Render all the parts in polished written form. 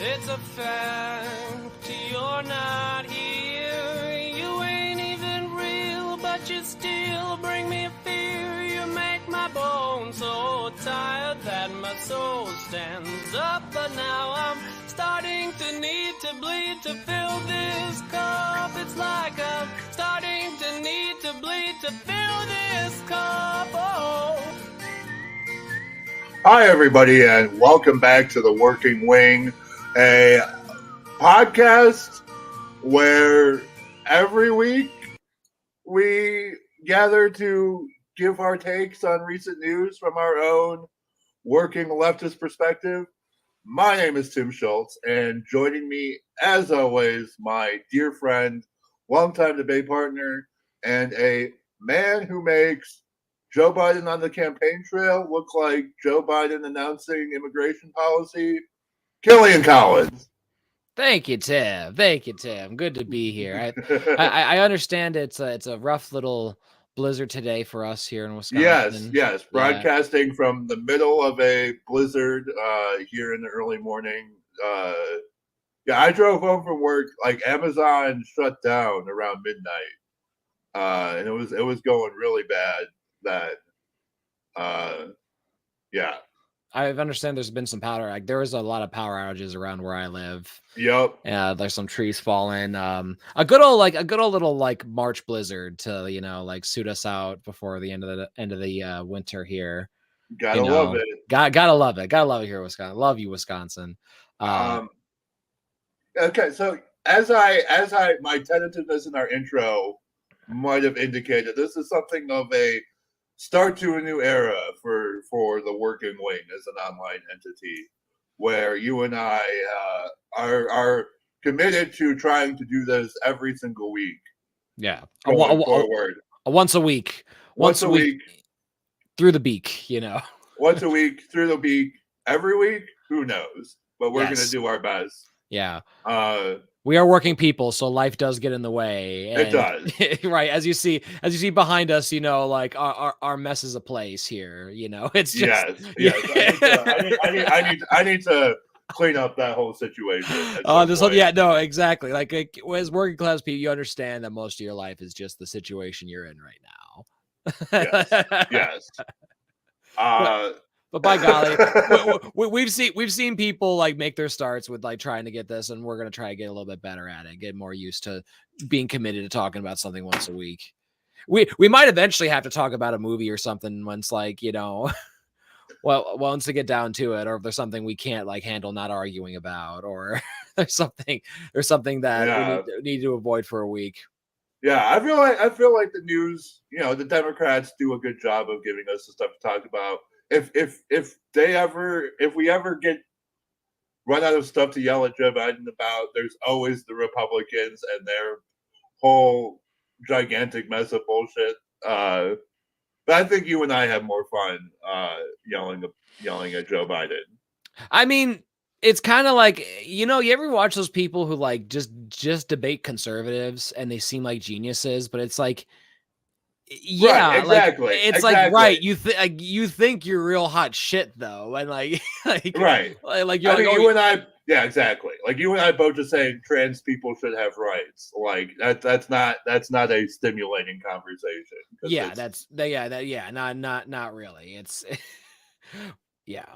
It's a fact you're not here. You ain't even real, but you still bring me fear. You make my bones so tired that my soul stands up. But now I'm starting to need to bleed to fill this cup. It's like I'm starting to need to bleed to fill this cup. Oh. Hi, everybody, and welcome back to The Working Wing, a podcast where every week we gather to give our takes on recent news from our own working leftist perspective. My name is Tim Schultz, and joining me, as always, my dear friend, longtime debate partner, and a man who makes Joe Biden on the campaign trail look like Joe Biden announcing immigration policy, Killian Collins. Thank you, Tim. Thank you, Tim. Good to be here. I understand it's a rough little blizzard today for us here in Wisconsin. Yes. Broadcasting from the middle of a blizzard here in the early morning. I drove home from work. Like Amazon shut down around midnight, and it was going really bad. I understand there's been some power. Like there was a lot of power outages around where I live. Yep. There's some trees falling. A good old little March blizzard to suit us out before the end of the winter here. Gotta love it. Gotta love it. Gotta love it here in Wisconsin. Love you, Wisconsin. Okay, so as my tentativeness in our intro might have indicated, this is something of a start to a new era for the Working Wing as an online entity, where you and I are committed to trying to do this every single week. Yeah, going forward. Once a week. Once a week through the beak. Once a week through the beak. Every week, who knows? But we're gonna do our best. Yeah. We are working people, so life does get in the way. It does. Right. As you see behind us, our mess is a place here. It's just yes. I need to clean up that whole situation. Exactly. Like as working class people, you understand that most of your life is just the situation you're in right now. Yes. But by golly, we've seen people make their starts with trying to get this, and we're gonna try to get a little bit better at it, get more used to being committed to talking about something once a week. We might eventually have to talk about a movie or something once once to get down to it, or if there's something we can't handle not arguing about, or there's something that we need to avoid for a week. Yeah, I feel like the news, the Democrats do a good job of giving us the stuff to talk about. If we ever get run out of stuff to yell at Joe Biden about, there's always the Republicans and their whole gigantic mess of bullshit. But I think you and I have more fun yelling at Joe Biden. I mean, it's kind of like, you ever watch those people who just debate conservatives and they seem like geniuses, but it's like, yeah, right, exactly. It's exactly. Right. You think you're real hot shit though, and right. You and I, yeah, exactly. Like you and I both just saying trans people should have rights. Like that's not a stimulating conversation. Yeah, not really. It's yeah.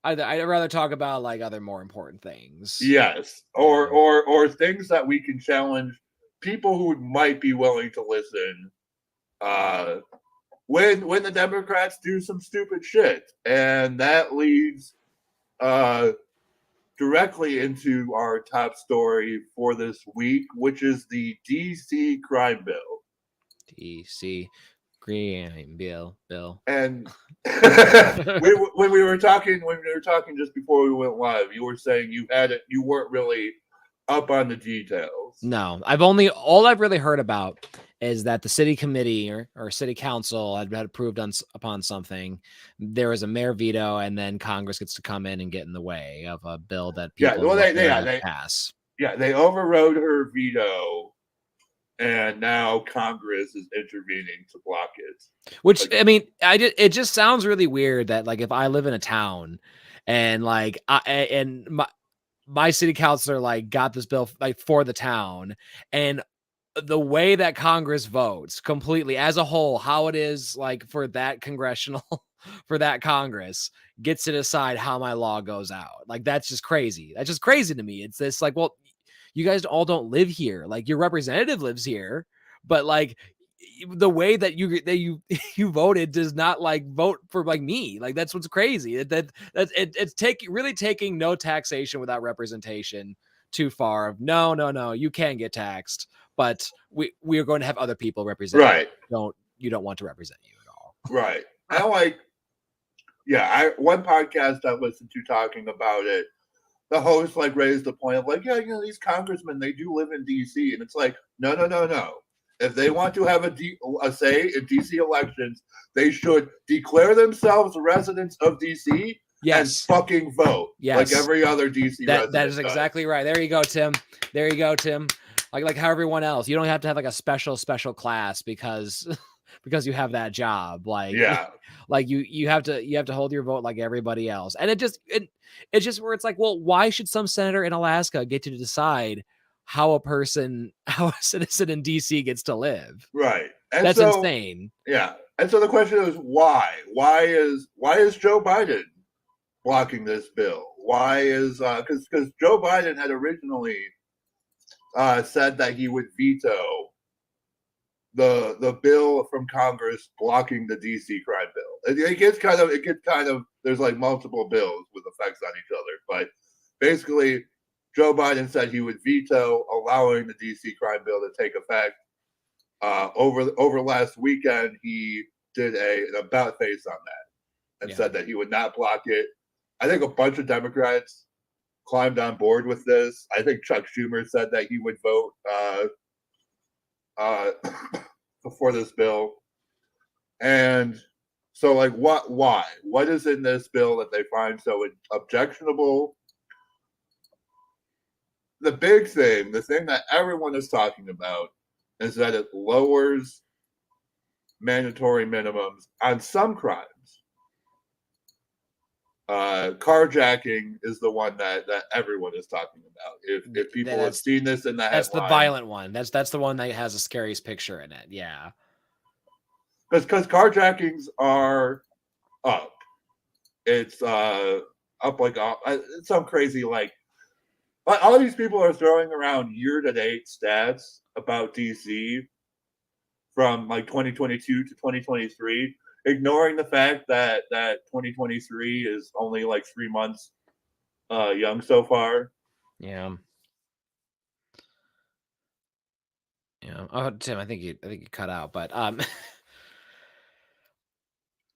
I'd rather talk about other more important things. Yes, or things that we can challenge people who might be willing to listen. When the Democrats do some stupid shit, and that leads directly into our top story for this week, which is the DC crime bill. DC crime bill. And when we were talking just before we went live, you were saying you weren't really up on the details. No, all I've really heard about is that the city committee or city council had approved upon something. There was a mayor veto, and then Congress gets to come in and get in the way of a bill that people they pass. Yeah, they overrode her veto, and now Congress is intervening to block it. Which, I mean, it just sounds really weird that if I live in a town and my city councilor like got this bill like for the town, and the way that Congress votes completely as a whole, how it is like for that congressional, for that Congress gets to decide how my law goes out. Like, that's just crazy. That's just crazy to me. It's this like, well, you guys all don't live here. Like, your representative lives here, but like the way that you you voted does not like vote for like me. Like, that's what's crazy. It's really taking no taxation without representation too far. No, you can get taxed, but we are going to have other people represent Right. you don't want to represent you at all. Right. And like, one podcast I listened to talking about it, the host like raised the point of like, yeah, these congressmen, they do live in DC, and it's like, no. If they want to have a say in DC elections, they should declare themselves residents of DC and fucking vote like every other DC resident. That is exactly right. There you go, Tim. Like how everyone else, you don't have to have like a special class because you have that job. Like, like you have to hold your vote like everybody else. And it's just where it's like, well, why should some senator in Alaska get to decide how a citizen in DC gets to live? Right. And that's insane. Yeah. And so the question is, why? Why is Joe Biden blocking this bill? Why is because Joe Biden had originally said that he would veto the bill from Congress blocking the DC crime bill. It gets kind of there's like multiple bills with effects on each other, but basically Joe Biden said he would veto allowing the DC crime bill to take effect. Over last weekend, he did an about face on that and said that he would not block it. I think a bunch of Democrats climbed on board with this. I think Chuck Schumer said that he would vote for this bill. And so, like, why? What is in this bill that they find so objectionable? The big thing, the thing that everyone is talking about, is that it lowers mandatory minimums on some crimes. Carjacking is the one that everyone is talking about. If people have seen this in the headline, that's the violent one. That's the one that has the scariest picture in it. Yeah, because carjackings are up. It's up like it's some crazy like. All these people are throwing around year-to-date stats about DC from like 2022 to 2023, ignoring the fact that 2023 is only like 3 months young so far. Yeah. Oh, Tim, I think you cut out, but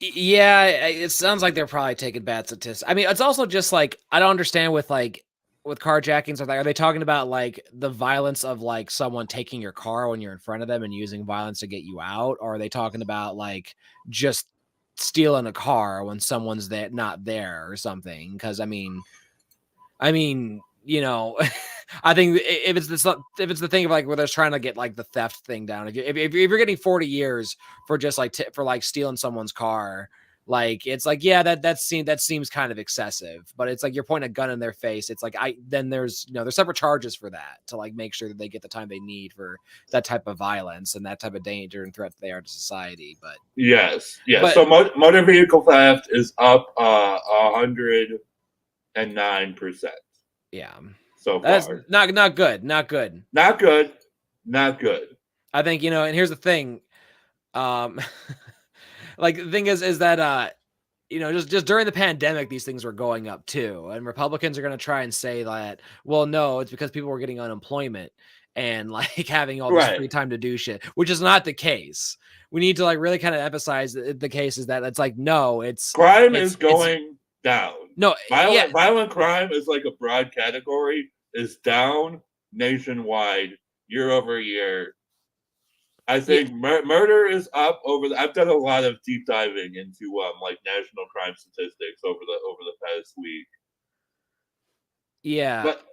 yeah, it sounds like they're probably taking bad statistics. I mean, it's also just like I don't understand with carjackings. Are they talking about like the violence of like someone taking your car when you're in front of them and using violence to get you out, or are they talking about like just stealing a car when someone's not there or something? Because I mean, I think if it's the thing of like where they're trying to get like the theft thing down, if you're getting 40 years for just like for like stealing someone's car, like it's like, yeah, that seems kind of excessive, but it's like you're pointing a gun in their face. It's like there's separate charges for that to like make sure that they get the time they need for that type of violence and that type of danger and threat that they are to society. But yes. So motor vehicle theft is up 109%. Yeah. So that's far. Not good. Not good. I think, and here's the thing. Like the thing is that just during the pandemic, these things were going up too. And Republicans are going to try and say that, well, no, it's because people were getting unemployment and like having all this free time to do shit, which is not the case. We need to like really kind of emphasize the case is that it's like, no, crime is going down. No, violent crime is like a broad category, is down nationwide year over year. I think murder is up I've done a lot of deep diving into like national crime statistics over the past week. Yeah. But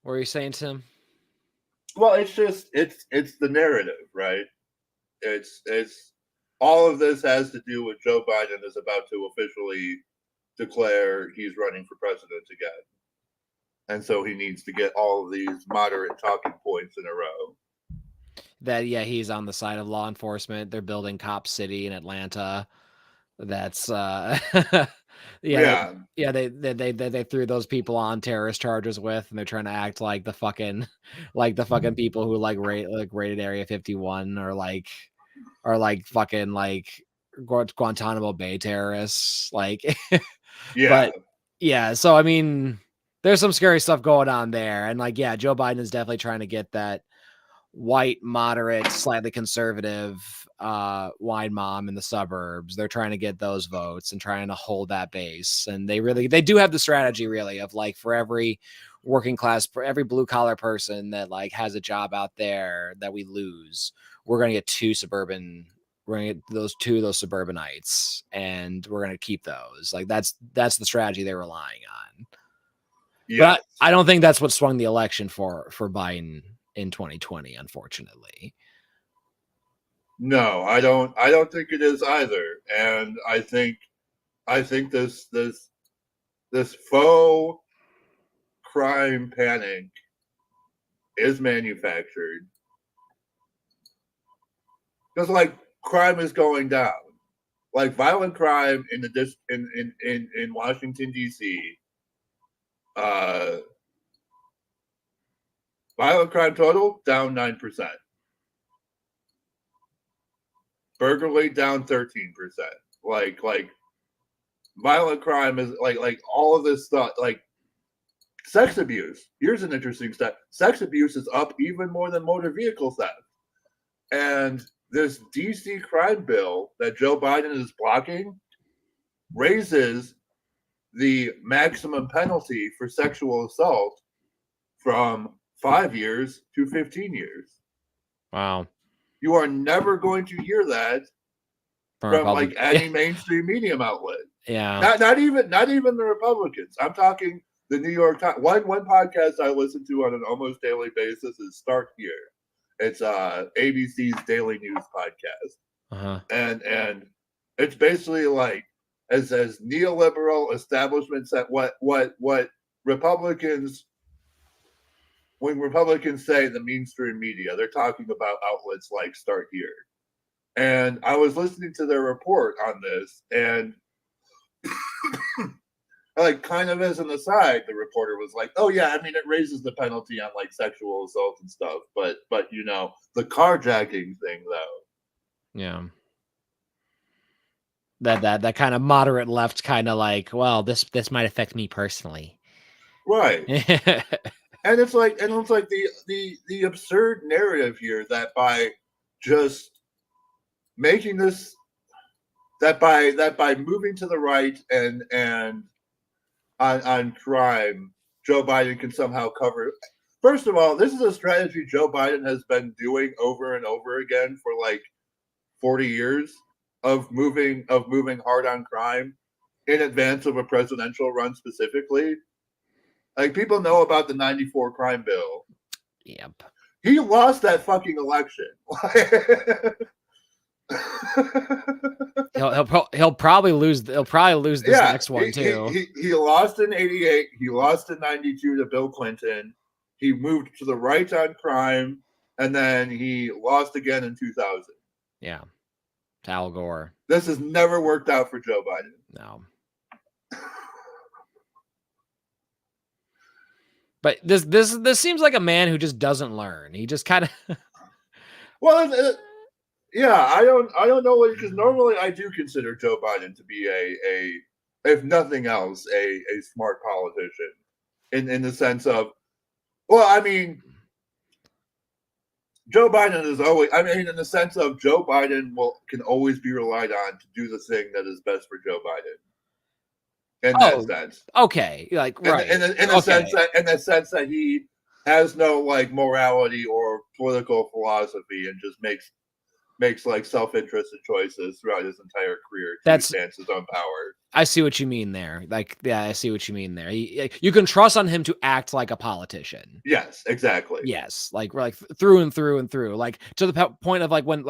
what are you saying, Tim? Well, it's just it's the narrative, right? It's all of this has to do with Joe Biden is about to officially declare he's running for president again. And so he needs to get all of these moderate talking points in a row. That, yeah, he's on the side of law enforcement. They're building Cop City in Atlanta. That's they threw those people on terrorist charges with, and they're trying to act like the fucking people who raided Area 51 or fucking Guantanamo Bay terrorists. Yeah. But yeah, so I mean, there's some scary stuff going on there, and Joe Biden is definitely trying to get that white, moderate, slightly conservative wine mom in the suburbs. They're trying to get those votes and trying to hold that base. And they do have the strategy really of for every working class, for every blue collar person that has a job out there that we lose, we're going to get we're going to get those suburbanites, and we're going to keep those. That's the strategy they're relying on. Yes. But I don't think that's what swung the election for Biden in 2020, unfortunately. No, I don't think it is either. And I think this faux crime panic is manufactured. Because crime is going down. Violent crime in Washington, D.C. Violent crime total down 9%. Burglary down 13%. Violent crime is all of this stuff. Sex abuse. Here's an interesting stat. Sex abuse is up even more than motor vehicle theft. And this DC crime bill that Joe Biden is blocking raises the maximum penalty for sexual assault from 5 years to 15 years. Wow. You are never going to hear that from any mainstream media outlet. Yeah. Not even the Republicans. I'm talking the New York Times. One podcast I listen to on an almost daily basis is Start Here. It's ABC's daily news podcast. Uh-huh. And it's basically as neoliberal establishments that what Republicans, when Republicans say the mainstream media, they're talking about outlets like Start Here. And I was listening to their report on this, and kind of as an aside, the reporter was like, "Oh yeah, I mean it raises the penalty on sexual assault and stuff, but the carjacking thing though." Yeah. That kind of moderate left kind of well, this might affect me personally. Right. And it's the absurd narrative here that by just making this, that by moving to the right and on crime, Joe Biden can somehow cover. First of all, this is a strategy Joe Biden has been doing over and over again for 40 years of moving hard on crime in advance of a presidential run specifically. People know about the 94 crime bill. Yep. He lost that fucking election. he'll probably lose this next one too. He lost in 88. He lost in 92 to Bill Clinton. He moved to the right on crime, and then he lost again in 2000. Yeah, to Al Gore. This has never worked out for Joe Biden. No. But this seems like a man who just doesn't learn. He just kind of. Well, yeah, I don't know, because normally I do consider Joe Biden to be a if nothing else, a smart politician in the sense of, well, I mean, Joe Biden is always, in the sense of Joe Biden can always be relied on to do the thing that is best for Joe Biden. In that sense. Okay. Right. In the sense that he has no morality or political philosophy and just makes self-interested choices throughout his entire career to advance his own power. I see what you mean there. I see what you mean there. You can trust on him to act like a politician. Yes, exactly. Yes, through and through and through, to the point of when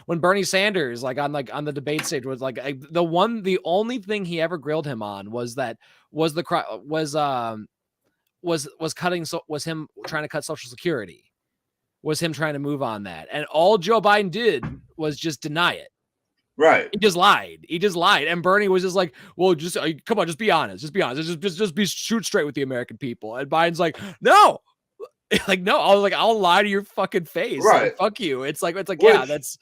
when Bernie Sanders, like on the debate stage, was like the only thing he ever grilled him on was him trying to cut Social Security, was him trying to move on that, and all Joe Biden did was just deny it. Right. He just lied. And Bernie was just like, well, just come on, just be honest. Just be shoot straight with the American people. And Biden's like, no. Like, no. I was like, I'll lie to your fucking face. Right. Like, fuck you. It's like, yeah, that's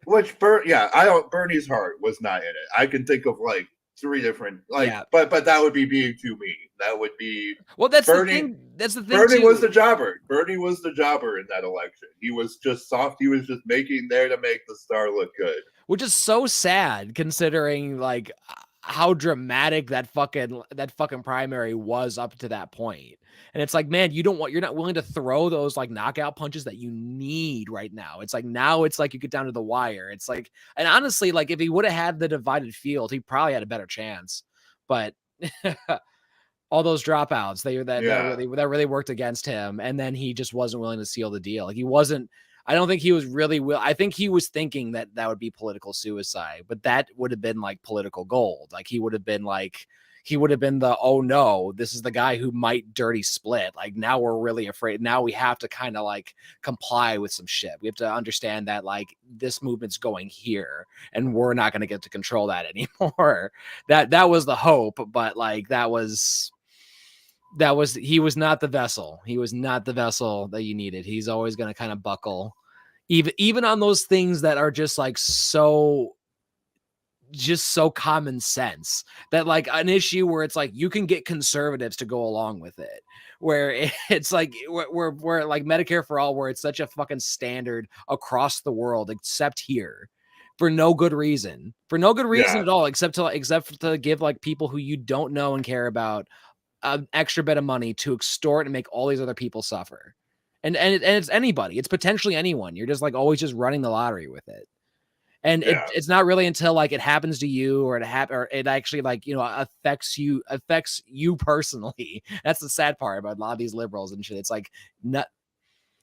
Bernie's heart was not in it. I can think of like 3 different but that would be being too mean. That would be that's Bernie, the thing. That's the thing. Bernie was the jobber. Bernie was the jobber in that election. He was just soft. He was just making there to make the star look good. Which is so sad considering like how dramatic that fucking primary was up to that point. And it's like, man, you're not willing to throw those like knockout punches that you need right now. It's like, now it's like you get down to the wire. It's like, and honestly, like if he would have had the divided field, he probably had a better chance. But all those dropouts, that really worked against him. And then he just wasn't willing to seal the deal. Like I don't think he was really I think he was thinking that would be political suicide, but that would have been like political gold. Like he would have been the, oh no, this is the guy who might dirty split. Like now we're really afraid. Now we have to kind of like comply with some shit. We have to understand that like this movement's going here and we're not going to get to control that anymore. That was the hope, but like he was not the vessel. He was not the vessel that you needed. He's always going to kind of buckle, even on those things that are just like so common sense, that like an issue where it's like you can get conservatives to go along with it, where it's like we're like Medicare for all, where it's such a fucking standard across the world except here. For no good reason at all, except to give like people who you don't know and care about an extra bit of money to extort and make all these other people suffer. And it's anybody. It's potentially anyone. You're just like always just running the lottery with it. And it's not really until like it happens to you or it actually like, affects you personally. That's the sad part about a lot of these liberals and shit. It's like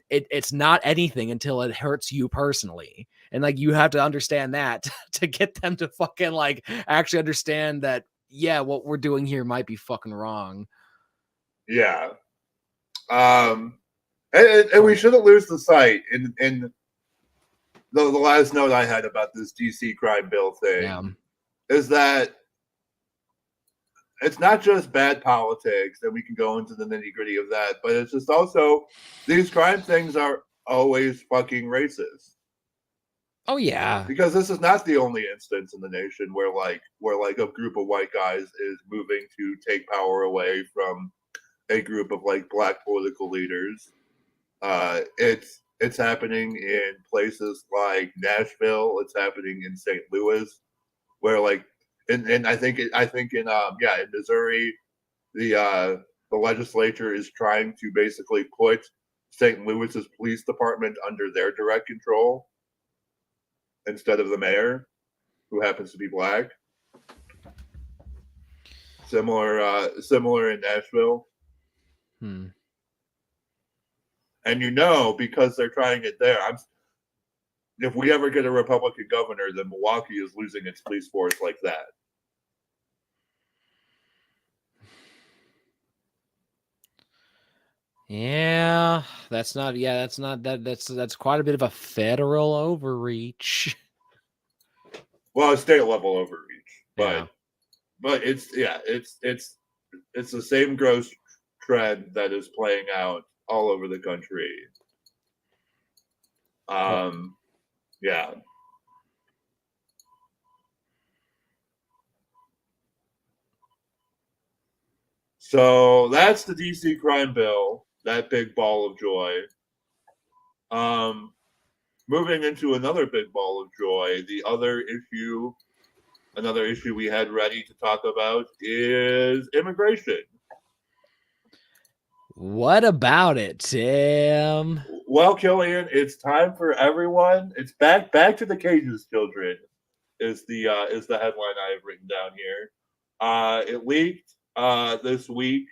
it's not anything until it hurts you personally. And like you have to understand that to get them to fucking like actually understand that, yeah, what we're doing here might be fucking wrong. Yeah. And we shouldn't lose the sight in the last note I had about this DC crime bill thing is that it's not just bad politics, and we can go into the nitty gritty of that, but it's just also these crime things are always fucking racist. Oh yeah, because this is not the only instance in the nation where a group of white guys is moving to take power away from a group of like black political leaders. It's happening in places like Nashville. It's happening in St. Louis, where like, and I think in Missouri, the legislature is trying to basically put St. Louis's police department under their direct control instead of the mayor, who happens to be black. Similar in Nashville. And because they're trying it there, if we ever get a Republican governor, then Milwaukee is losing its police force like that. Yeah, that's quite a bit of a federal overreach. Well, a state level overreach, but it's the same gross trend that is playing out all over the country. Yeah. So that's the DC crime bill, that big ball of joy. Moving into another big ball of joy, another issue we had ready to talk about is immigration. What about it, Tim? Well, Killian, it's time for everyone. It's back to the cages, children. Is the headline I have written down here. It leaked this week.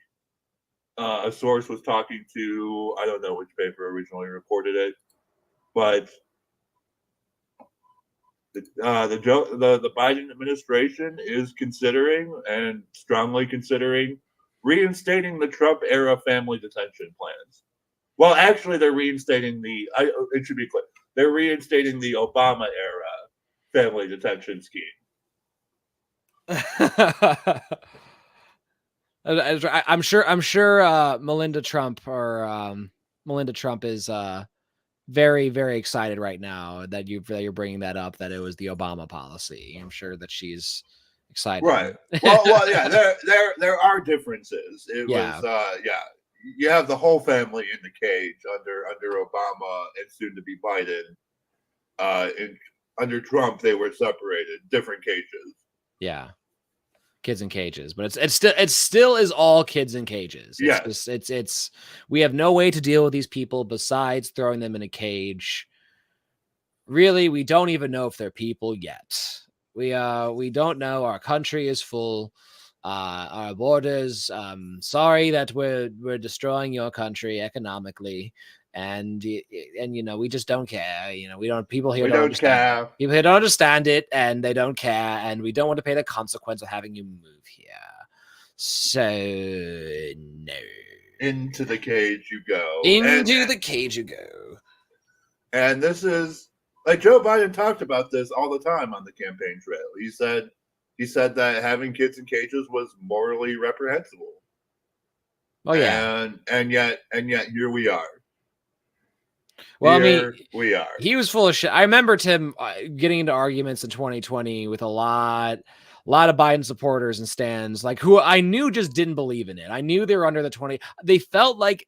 A source was talking to, I don't know which paper originally reported it, but The Biden administration is considering and strongly considering reinstating the Trump era family detention plans. Well, actually, they're reinstating it should be clear. They're reinstating the Obama era family detention scheme. I'm sure Melinda Trump is very, very excited right now that you're bringing that up, that it was the Obama policy. I'm sure that she's excited. Right. Well, yeah. There are differences. It Yeah. was, you have the whole family in the cage under Obama and soon to be Biden. Under Trump, they were separated, different cages. Yeah. Kids in cages, but it still is all kids in cages. It's just we have no way to deal with these people besides throwing them in a cage. Really, we don't even know if they're people yet. We don't know. Our country is full. Our borders. Sorry that we're destroying your country economically, and we just don't care. We don't. People here don't understand. People here don't understand it, and they don't care, and we don't want to pay the consequence of having you move here. So no. Into the cage you go. Into the cage you go. And this is like Joe Biden talked about this all the time on the campaign trail. He said that having kids in cages was morally reprehensible. Oh yeah. And yet here we are. Well, we are. He was full of shit. I remember Tim getting into arguments in 2020 with a lot of Biden supporters and stands, like, who I knew just didn't believe in it. I knew they were under the 20. They felt like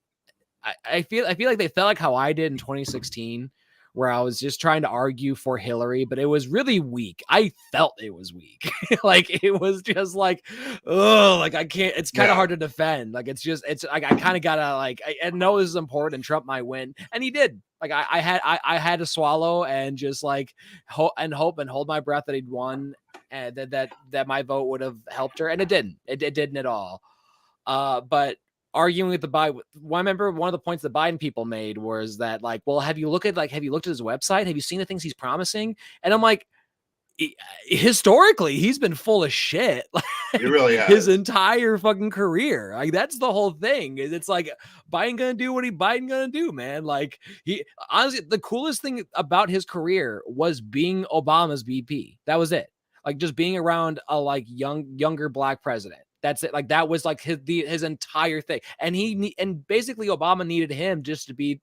I feel like they felt like how I did in 2016, where I was just trying to argue for Hillary, but it was really weak. I felt it was weak. Like, it was just like, oh, like I can't, it's kind of hard to defend. Like, it's I kind of gotta, like, I know this is important and Trump might win. And he did. Like, I had to swallow and just like hope and hold my breath that he'd won, and that my vote would have helped her. And it didn't. It didn't at all. But arguing with the Biden, I remember one of the points the Biden people made was that, like, well, have you looked at his website? Have you seen the things he's promising? And I'm like, historically, he's been full of shit. He really has. His entire fucking career. Like, that's the whole thing. It's like, Biden gonna do what Biden gonna do, man. Like, he honestly, the coolest thing about his career was being Obama's VP. That was it. Like, just being around a like younger black president. That's it. Like, that was like his entire thing. And basically Obama needed him just to be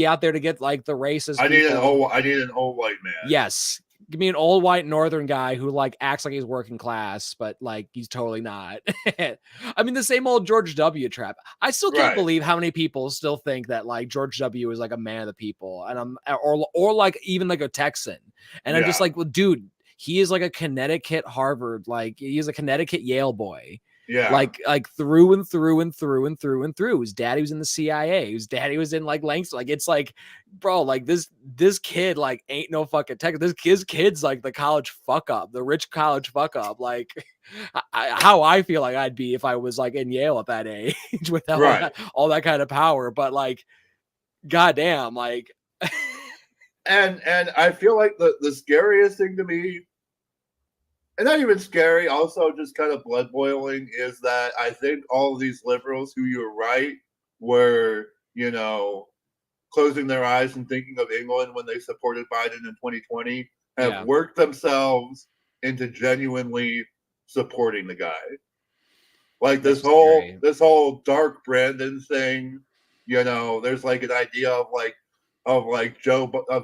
out there to get like the racist. I need an old white man. Yes. Give me an old white northern guy who like acts like he's working class, but like he's totally not. I mean, the same old George W. trap. I still can't believe how many people still think that like George W. is like a man of the people, and or like even like a Texan. And I'm just like, well, dude, he is like a Connecticut Harvard, like he's a Connecticut Yale boy. Yeah. Like through and through and through and through and through. His daddy was in the CIA. His daddy was in like Langston. Like, it's like, bro, like this kid like ain't no fucking tech. His kid's like the college fuck up, the rich college fuck up. Like, how I feel like I'd be if I was like in Yale at that age with all that kind of power. But like, goddamn, like. and I feel like the scariest thing to me, and not even scary, also just kind of blood boiling, is that I think all of these liberals who you're right were, closing their eyes and thinking of England when they supported Biden in 2020 have worked themselves into genuinely supporting the guy. Like this whole Dark Brandon thing, there's like an idea of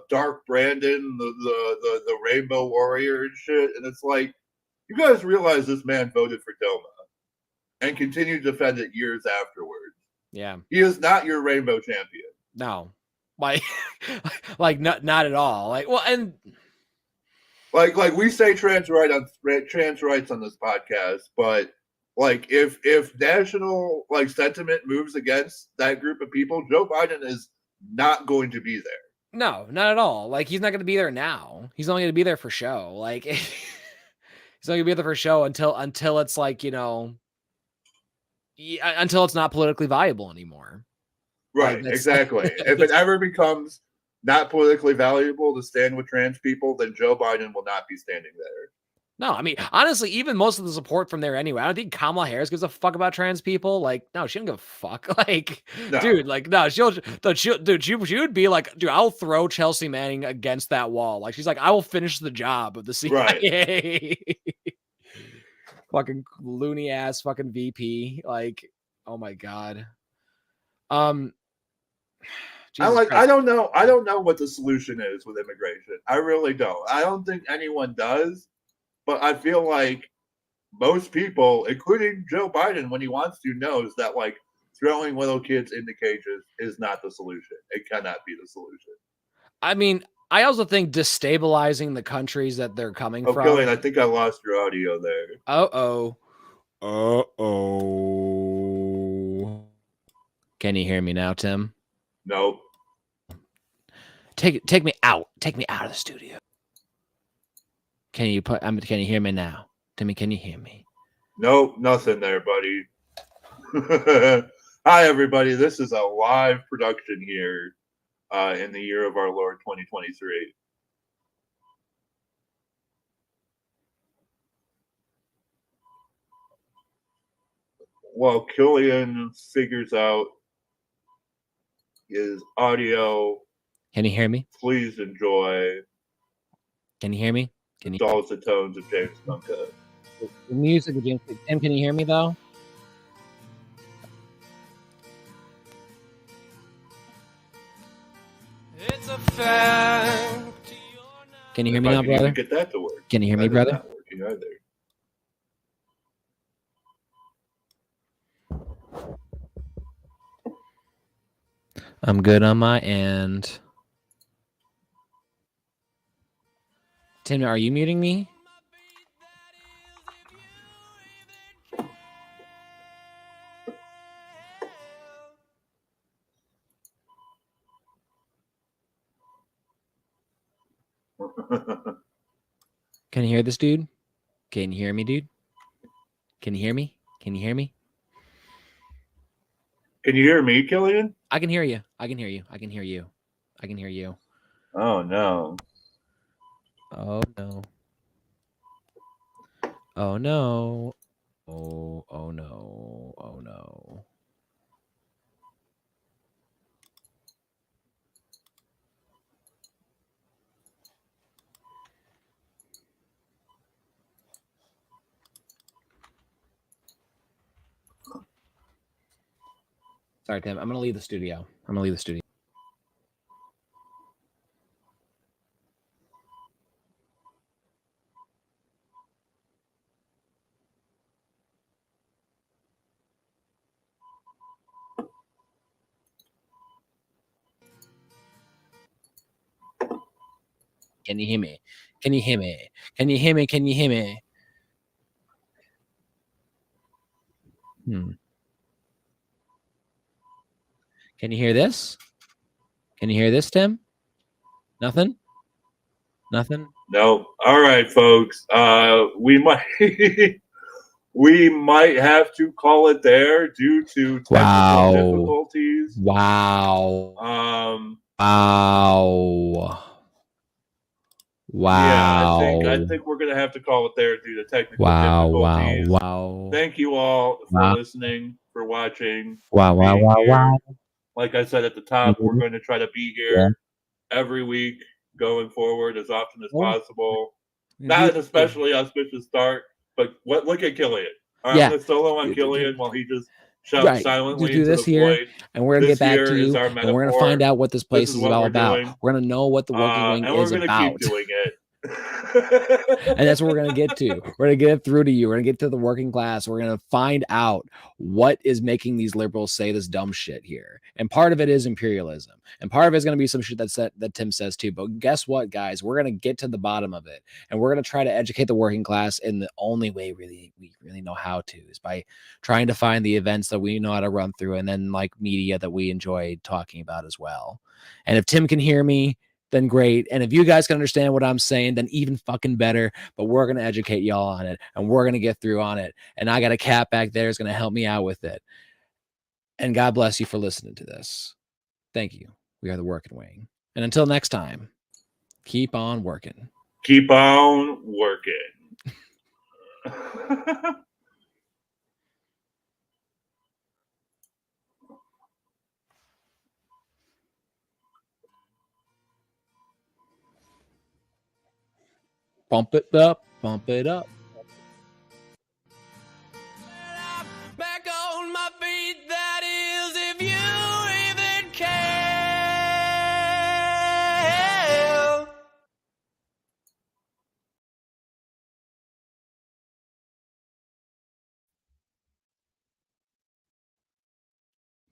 Dark Brandon, the Rainbow Warrior and shit, and it's like, you guys realize this man voted for DOMA and continued to defend it years afterwards. Yeah. He is not your rainbow champion. No. Like not at all. Like, well, and like we say trans rights on this podcast, but like if national like sentiment moves against that group of people, Joe Biden is not going to be there. No, not at all. Like, he's not going to be there now. He's only going to be there for show. Like, he's only going to be there for show until it's like, until it's not politically viable anymore. Right, exactly. If it ever becomes not politically valuable to stand with trans people, then Joe Biden will not be standing there. No, I mean, honestly, even most of the support from there anyway. I don't think Kamala Harris gives a fuck about trans people. Like, no, she don't give a fuck. Like, No. dude, like, no, she would be like, dude, I'll throw Chelsea Manning against that wall. Like, she's like, I will finish the job of the CIA. Right. Fucking loony ass fucking VP. Like, oh my God. I don't know what the solution is with immigration. I really don't. I don't think anyone does, but I feel like most people, including Joe Biden, when he wants to, knows that like throwing little kids into cages is not the solution. It cannot be the solution. I mean, I also think destabilizing the countries that they're coming from. Killian, I think I lost your audio there. Uh-oh. Can you hear me now, Tim? Nope. Take me out. Take me out of the studio. Can you hear me now? Timmy, can you hear me? Nope, nothing there, buddy. Hi, everybody. This is a live production here in the year of our Lord 2023. While Killian figures out his audio, can you hear me? Please enjoy. Can you hear me? The dulcet tones of James Duncan. The music of James. Tim, can you hear me though? It's a fact. Can you hear me now, brother? Get that to work. Can you hear me, brother? Not working either. I'm good on my end. Tim, are you muting me? Can you hear this, dude? Can you hear me, dude? Can you hear me? Can you hear me? Can you hear me, Killian? I can hear you. I can hear you. I can hear you. I can hear you. Oh, no. Oh, no. Oh, no. Oh, no. Oh, no. Sorry, Tim. I'm going to leave the studio. I'm going to leave the studio. Can you hear me? Can you hear me? Can you hear me? Can you hear me? Can you hear this? Can you hear this, Tim? Nothing? Nothing? No. All right, folks. We might we might have to call it there due to technical difficulties. Wow. Yeah, I think we're gonna have to call it there due to technical difficulties. Wow. Thank you all for listening, for watching. Wow. Like I said at the top, we're going to try to be here every week going forward as often as possible. Not an especially auspicious start, but look at Killian. I'm going to solo on Killian while he just shouts silently. Just do this here, and we're going to get back to you, and we're going to find out what this place is all about. We're going to know what the working wing is about. And we're going to keep doing it. And that's what we're going to get to. We're going to get it through to you. We're going to get to the working class. We're going to find out what is making these liberals say this dumb shit here. And part of it is imperialism. And part of it is going to be some shit that Tim says too. But guess what, guys? We're going to get to the bottom of it. And we're going to try to educate the working class in the only way we really know how to, is by trying to find the events that we know how to run through, and then like media that we enjoy talking about as well. And if Tim can hear me, then great. And if you guys can understand what I'm saying, then even fucking better. But we're going to educate y'all on it, and we're going to get through on it. And I got a cat back there who's going to help me out with it. And God bless you for listening to this. Thank you. We are the Working Wing. And until next time, keep on working. Keep on working. Bump it up, bump it up.